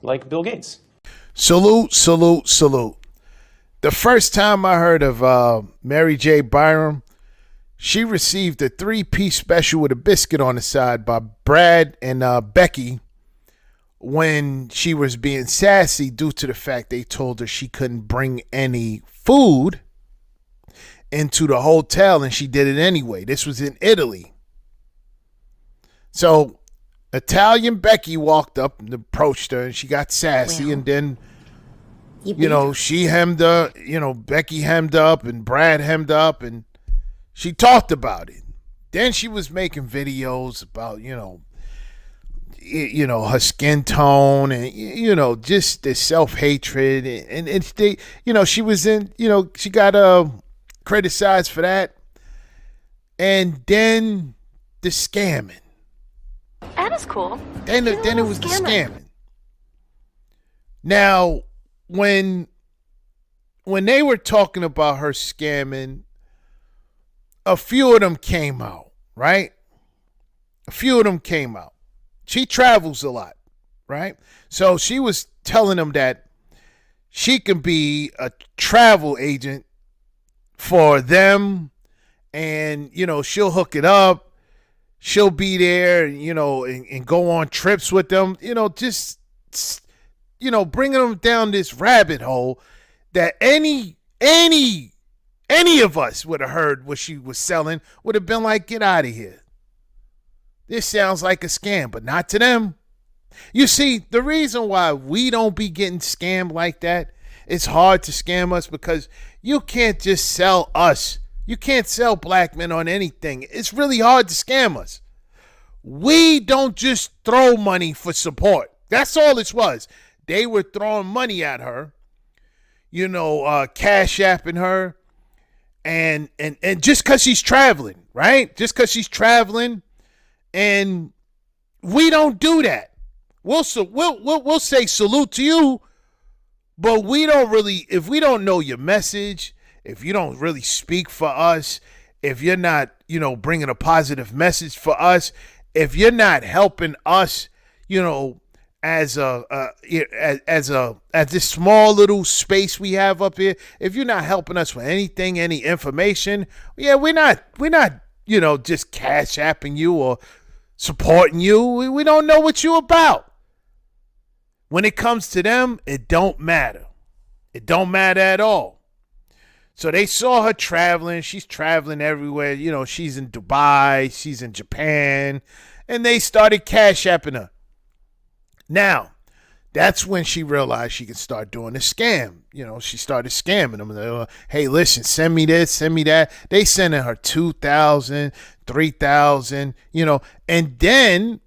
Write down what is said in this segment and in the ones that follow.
Like Bill Gates. Salute, salute, salute. The first time I heard of Mary J. Byram, she received a three-piece special with a biscuit on the side by Brad and Becky when she was being sassy due to the fact they told her she couldn't bring any food into the hotel, and she did it anyway. This was in Italy. So Italian Becky walked up and approached her, and she got sassy, and then she hemmed her, Becky hemmed up and Brad hemmed up, and she talked about it. Then she was making videos about, her skin tone and, just the self-hatred. And they, she was in, she got criticized for that. And then the scamming. That is cool. Then it was the scamming. Now, when they were talking about her scamming, a few of them came out, right? A few of them came out. She travels a lot, right? So she was telling them that she can be a travel agent for them, and, she'll hook it up. She'll be there, and go on trips with them, just bringing them down this rabbit hole that any of us would have heard what she was selling, would have been like, get out of here. This sounds like a scam, but not to them. You see, the reason why we don't be getting scammed like that, it's hard to scam us because you can't just sell us. You can't sell black men on anything. It's really hard to scam us. We don't just throw money for support. That's all this was. They were throwing money at her, cash apping her, and just because she's traveling, right? Just because she's traveling, and we don't do that. We'll say salute to you, but we don't really, if we don't know your message, if you don't really speak for us, if you're not, bringing a positive message for us, if you're not helping us, as this small little space we have up here, if you're not helping us with anything, any information, we're not, just cash apping you or supporting you. We don't know what you about. When it comes to them, it don't matter. It don't matter at all. So they saw her traveling. She's traveling everywhere. She's in Dubai. She's in Japan. And they started cash apping her. Now, that's when she realized she could start doing the scam. She started scamming them. They were, hey, listen, send me this, send me that. They sending her 2,000, 3,000, and then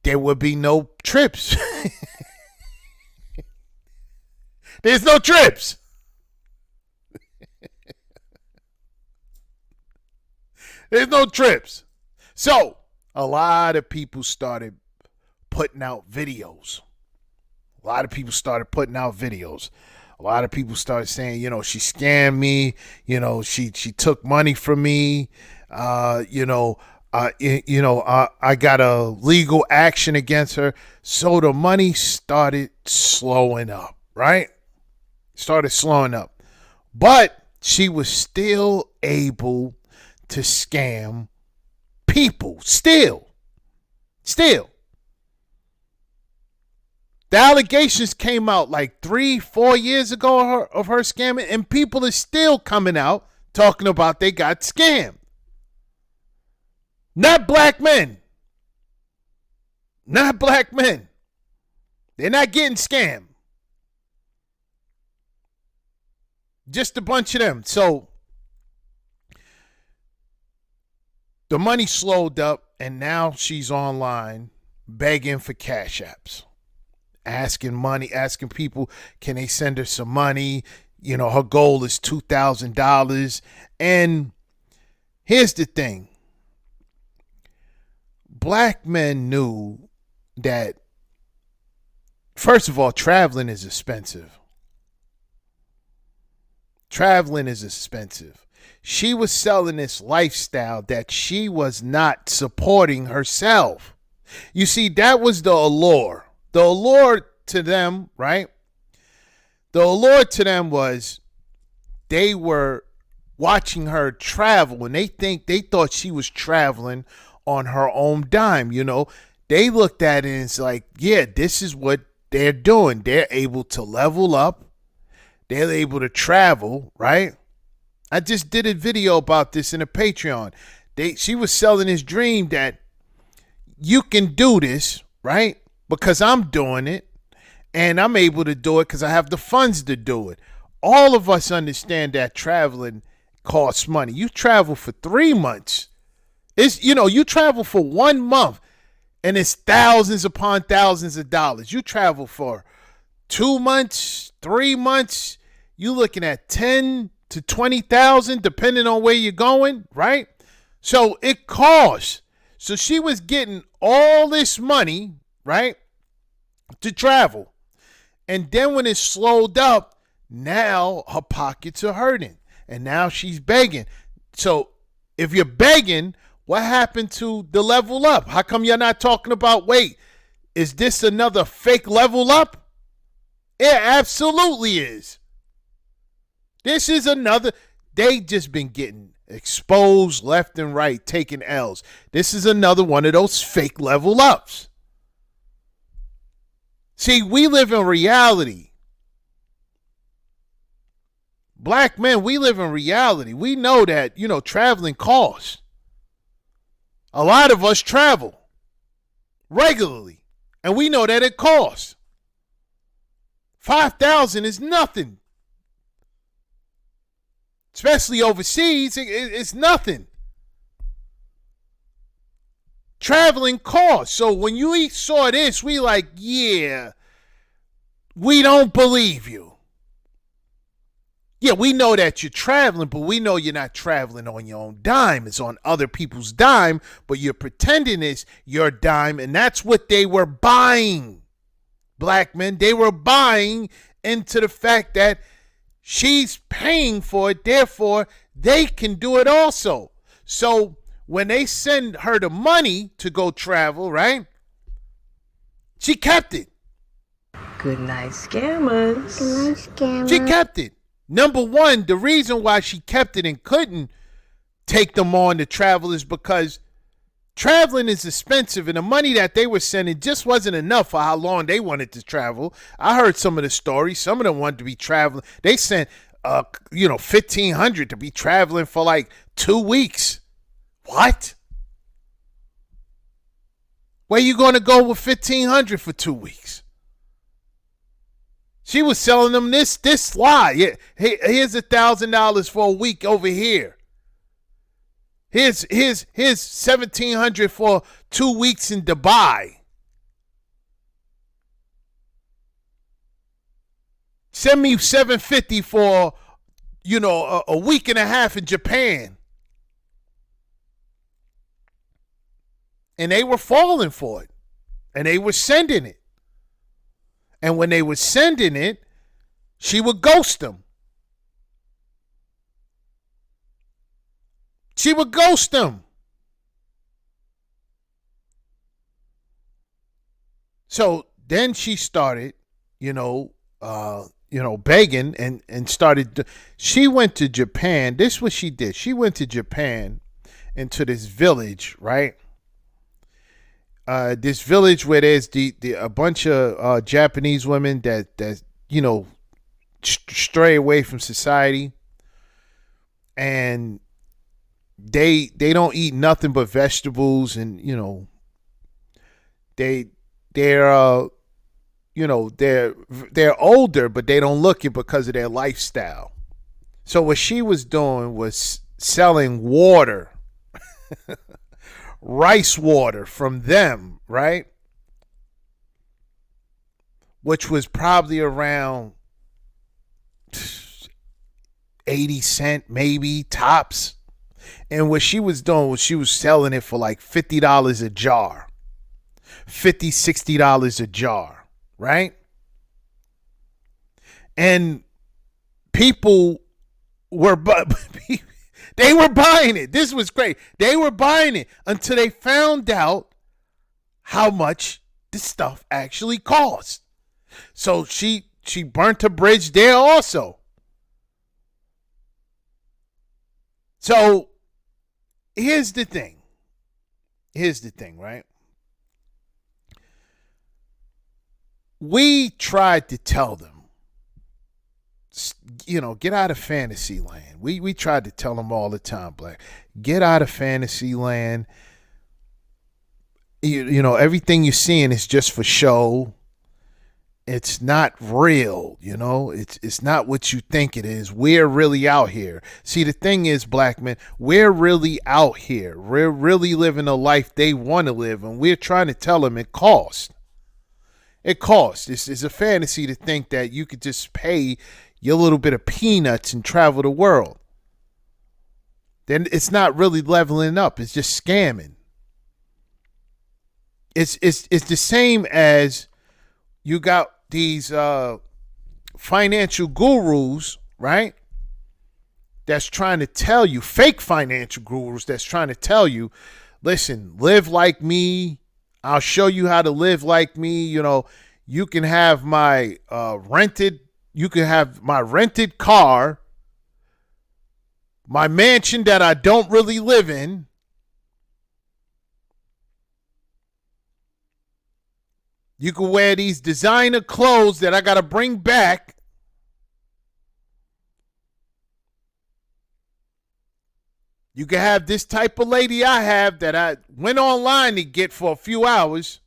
there would be no trips. There's no trips. There's no trips. So a lot of people started putting out videos. A lot of people started saying, she scammed me. She took money from me. I got a legal action against her. So the money started slowing up, right? Started slowing up. But she was still able to scam people. Still. The allegations came out like 3-4 years ago of her scamming, and people are still coming out talking about they got scammed. Not black men. They're not getting scammed. Just a bunch of them. So the money slowed up, and now she's online begging for cash apps. Asking people, can they send her some money? Her goal is $2,000. And here's the thing. Black men knew that, first of all, traveling is expensive. She was selling this lifestyle that she was not supporting herself. You see, that was the allure. The allure to them, right? The allure to them was they were watching her travel, and they thought she was traveling on her own dime. They looked at it and it's like, yeah, this is what they're doing. They're able to level up. They're able to travel, right? I just did a video about this in a Patreon. She was selling this dream that you can do this, right? Because I'm doing it, and I'm able to do it because I have the funds to do it. All of us understand that traveling costs money. You travel for 3 months. You travel for 1 month, and it's thousands upon thousands of dollars. You travel for 2 months, 3 months, you looking at 10 to 20,000, depending on where you're going, right? So it costs. So she was getting all this money, right, to travel. And then when it slowed up, now her pockets are hurting. And now she's begging. So if you're begging, what happened to the level up? How come you're not talking about, wait, is this another fake level up? It absolutely is. This is another. They just been getting exposed left and right, taking L's. This is another one of those fake level ups. See, we live in reality. Black men, we live in reality. We know that, traveling costs. A lot of us travel regularly, and we know that it costs. $5,000 is nothing. Especially overseas, it's nothing. Traveling costs. So when you saw this, we like, yeah, we don't believe you. Yeah, we know that you're traveling, but we know you're not traveling on your own dime. It's on other people's dime, but you're pretending it's your dime, and that's what they were buying. Black men, they were buying into the fact that she's paying for it, therefore they can do it also. So when they send her the money to go travel, right? She kept it. Good night, scammers. Good night, scammers. She kept it. Number one, the reason why she kept it and couldn't take them on to travel is because traveling is expensive, and the money that they were sending just wasn't enough for how long they wanted to travel. I heard some of the stories. Some of them wanted to be traveling. They sent, $1,500 to be traveling for like 2 weeks. What? Where you going to go with $1,500 for 2 weeks? She was selling them this lie. Yeah, here's $1,000 for a week over here. Here's $1,700 for 2 weeks in Dubai. Send me $750 for, a week and a half in Japan. And they were falling for it. And they were sending it. And when they were sending it, she would ghost them. She would ghost them. So then she started, begging and started. She went to Japan. This is what she did. She went to Japan into this village, right? This village where there's a bunch of Japanese women that stray away from society, and they don't eat nothing but vegetables, and they're older, but they don't look it because of their lifestyle. So what she was doing was selling water. Rice water from them, right? Which was probably around 80 cents, maybe, tops. And what she was doing was she was selling it for like $50 a jar. $50, $60 a jar, right? And people were... They were buying it. This was great. They were buying it until they found out how much the stuff actually cost. So she burnt a bridge there also. So here's the thing. Right? We tried to tell them, get out of fantasy land. We tried to tell them all the time, Black, get out of fantasy land. Everything you're seeing is just for show. It's not real, it's not what you think it is. We're really out here. See, the thing is, black men, we're really out here. We're really living a life they want to live, and we're trying to tell them it costs. It costs. It's a fantasy to think that you could just pay your little bit of peanuts and travel the world. Then it's not really leveling up. It's just scamming. It's the same as you got these financial gurus, right? That's trying to tell you, fake financial gurus that's trying to tell you, listen, live like me. I'll show you how to live like me. You can have my rented car, my mansion that I don't really live in. You can wear these designer clothes that I got to bring back. You can have this type of lady I have that I went online to get for a few hours,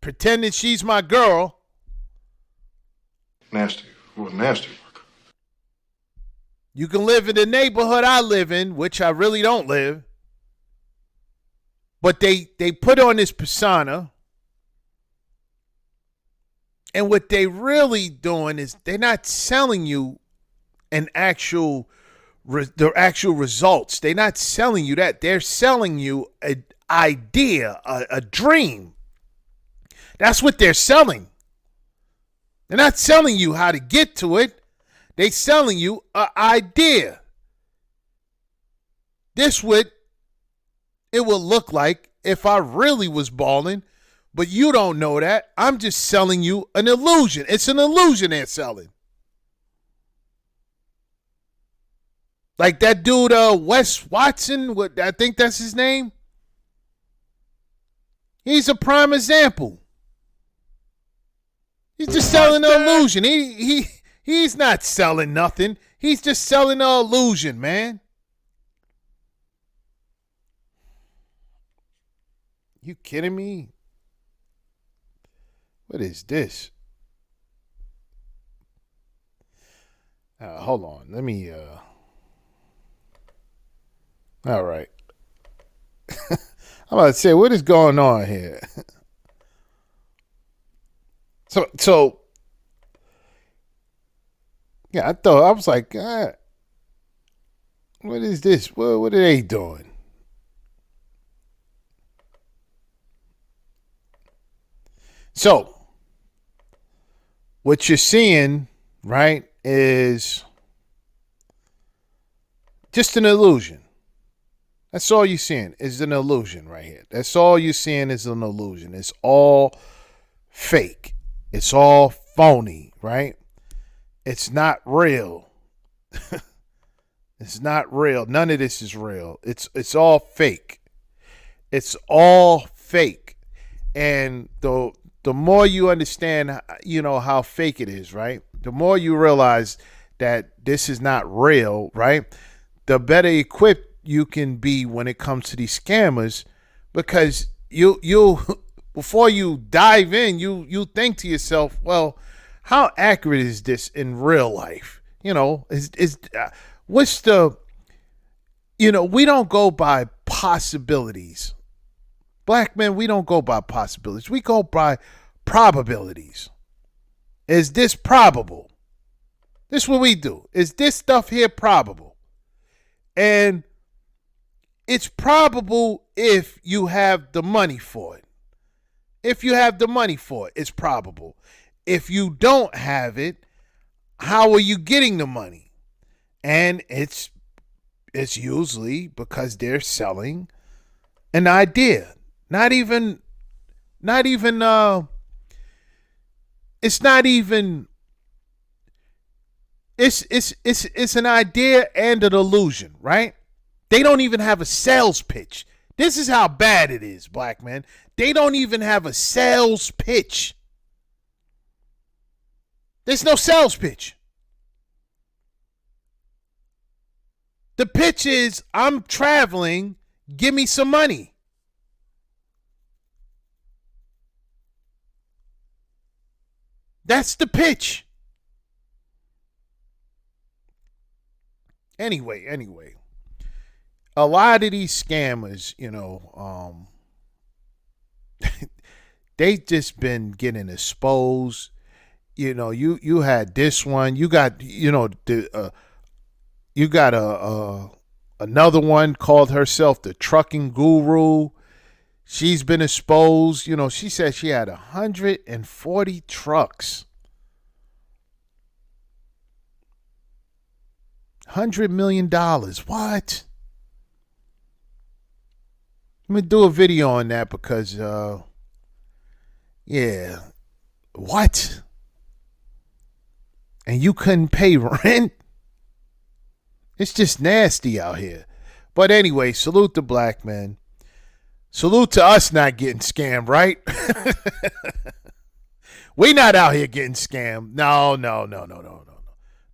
pretending she's my girl. Nasty. Well, nasty work. You can live in the neighborhood I live in, which I really don't live. But they put on this persona. And what they really doing is they're not selling you the actual results. They're not selling you that. They're selling you an idea, a dream. That's what they're selling. They're not selling you how to get to it. They're selling you an idea. This what it will look like if I really was balling. But you don't know that. I'm just selling you an illusion. It's an illusion they're selling. Like that dude, Wes Watson, I think that's his name. He's a prime example. He's just selling an illusion. He's not selling nothing. He's just selling an illusion, man. You kidding me? What is this? Hold on. Let me, all right. I'm about to say, what is going on here? So, yeah, I was like, what is this? What are they doing? So, what you're seeing, right, is just an illusion. That's all you're seeing is an illusion right here. That's all you're seeing is an illusion. It's all fake. It's all phony, right? It's not real. It's not real. None of this is real. It's all fake. It's all fake. And the more you understand, how fake it is, right? The more you realize that this is not real, right? The better equipped you can be when it comes to these scammers, because you before you dive in, you think to yourself, well, how accurate is this in real life? What's the, we don't go by possibilities. Black men, we don't go by possibilities. We go by probabilities. Is this probable? This is what we do. Is this stuff here probable? And it's probable if you have the money for it. If you have the money for it, it's probable. If you don't have it, how are you getting the money? And it's usually because they're selling an idea. Not even Not even it's not even it's an idea and an illusion, right? They don't even have a sales pitch. This is how bad it is, black man. They don't even have a sales pitch. There's no sales pitch. The pitch is, I'm traveling, give me some money. That's the pitch. Anyway. A lot of these scammers, they just been getting exposed. You had this one. You got, you got another one called herself the trucking guru. She's been exposed. She said she had 140 trucks. $100 million. What? I'm going to do a video on that because, yeah. What? And you couldn't pay rent? It's just nasty out here. But anyway, salute the black men. Salute to us not getting scammed, right? We not out here getting scammed. No.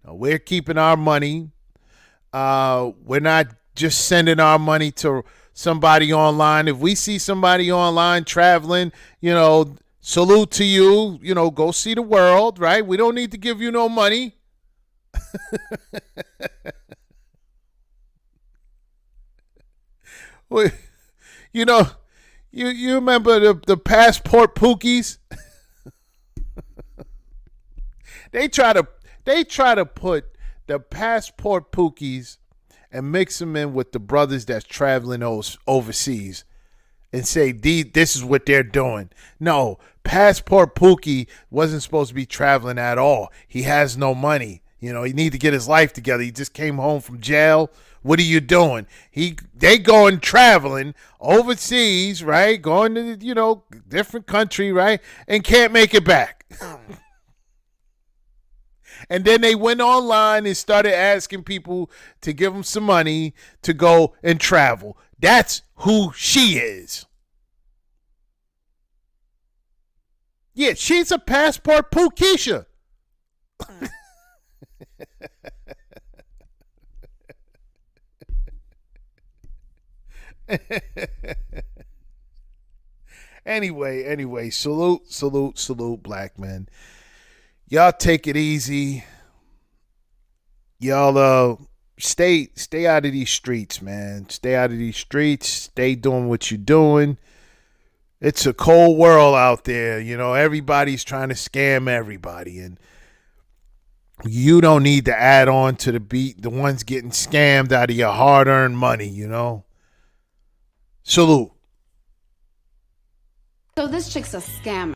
We're keeping our money. We're not just sending our money to somebody online. If we see somebody online traveling, salute to you. Go see the world, right? We don't need to give you no money. You remember the passport pookies? They try to put the passport pookies and mix them in with the brothers that's traveling overseas and say this is what they're doing. No, passport pookie wasn't supposed to be traveling at all. He has no money. He need to get his life together. He just came home from jail. What are you doing? They going traveling overseas, right? Going to, different country, right? And can't make it back. And then they went online and started asking people to give them some money to go and travel. That's who she is. Yeah, she's a passport Pookeisha. Anyway, salute, black men. Y'all take it easy. Y'all stay out of these streets, man. Stay out of these streets. Stay doing what you're doing. It's a cold world out there. Everybody's trying to scam everybody, and you don't need to add on to the ones getting scammed out of your hard-earned money, Salute. So this chick's a scammer.